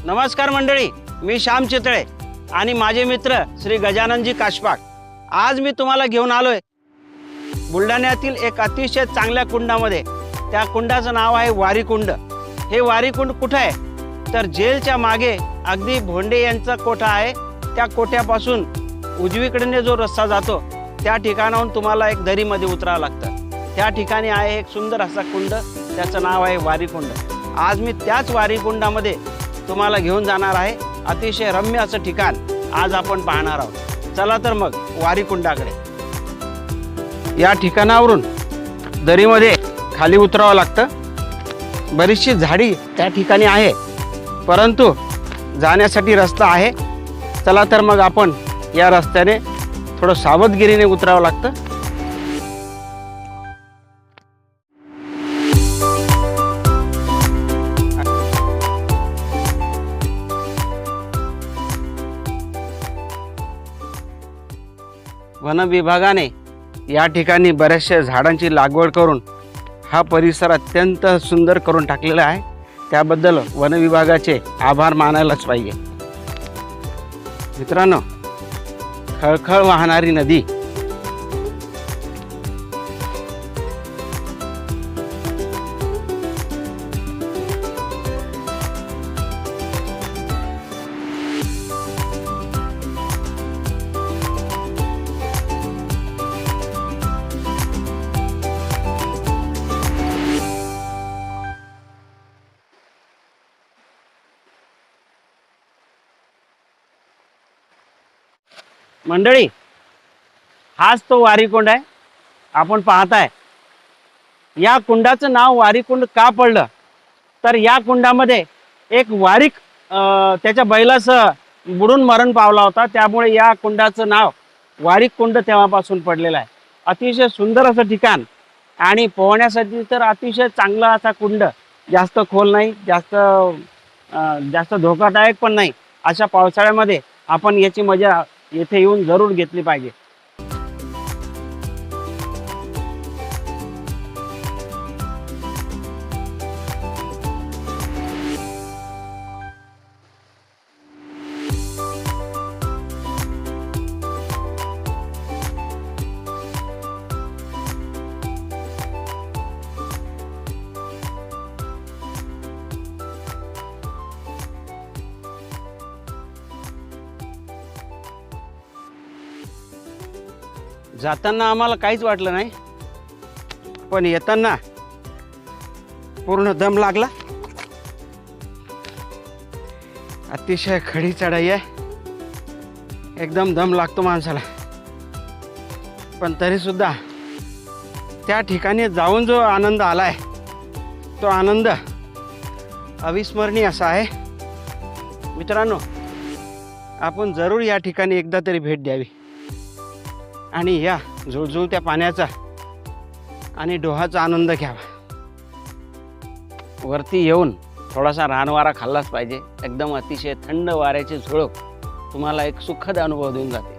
नमस्कार मंडळी, मी श्याम चितळे आणि माझे मित्र श्री गजाननजी काशपाक। आज मी तुम्हाला घेऊन आलोय बुलढाण्यातील एक अतिशय चांगल्या कुंडामध्ये। त्या कुंडाचं नाव आहे वारी कुंड। हे वारी कुंड कुठे आहे तर जेलच्या मागे अगदी भोंडे यांचा कोठा आहे। त्या कोठ्यापासून उजवीकडे जो रस्ता जातो त्या ठिकाणाहून तुम्हाला एक दरीमध्ये उतरावं लागतं। त्या ठिकाणी आहे एक सुंदर असा कुंड, त्याचं नाव आहे वारी कुंड। आज मी त्याच वारी कुंडामध्ये तुम्हाला घेऊन जाणार आहे। अतिशय रम्य असं ठिकाण आज आपण पाहणार आहोत। चला तर मग वारी कुंडाकडे। या ठिकाणावरून दरीमध्ये खाली उतरावं लागतं। बरीचशी झाडी त्या ठिकाणी आहे, परंतु जाण्यासाठी रस्ता आहे। चला तर मग आपण या रस्त्याने थोडं सावधगिरीने उतरावं लागतं। वन विभागाने या ठिकाणी बऱ्याचशा झाडांची लागवड करून हा परिसर अत्यंत सुंदर करून टाकलेला आहे। त्याबद्दल वन विभागाचे आभार मानायलाच पाहिजे। मित्रांनो, खळखळ वाहणारी नदी, मंडळी हाच तो वारी कुंड आहे आपण पाहताय। या कुंडाचं नाव वारी कुंड का पडलं तर या कुंडामध्ये एक वारीक त्याच्या बैलासह बुडून मरण पावला होता, त्यामुळे या कुंडाचं नाव वारी कुंड तेव्हापासून पडलेलं आहे। अतिशय सुंदर असं ठिकाण आणि पोहण्यासाठी तर अतिशय चांगला असा कुंड। जास्त खोल नाही, जास्त धोकादायक पण नाही। अशा पावसाळ्यामध्ये आपण याची मजा येथे येऊन जरूर घेतली पाहिजे। जाताना आम्हाला काहीच वाटलं नाही, पण येताना पूर्ण दम लागला। अतिशय खडी चढाई आहे, एकदम दम लागतो माणसाला। पण तरी सुद्धा त्या ठिकाणी जाऊन जो आनंद आलाय तो आनंद अविस्मरणीय असा आहे। मित्रांनो, आपण जरूर या ठिकाणी एकदा तरी भेट द्यावी आणि या झुळझुळत्या पाण्याचा आणि डोहाचा आनंद घ्यावा। वरती येऊन थोडासा रानवारा खाल्लाच पाहिजे। एकदम अतिशय थंड वाऱ्याची झुळूक तुम्हाला एक सुखद अनुभव देऊन जाते।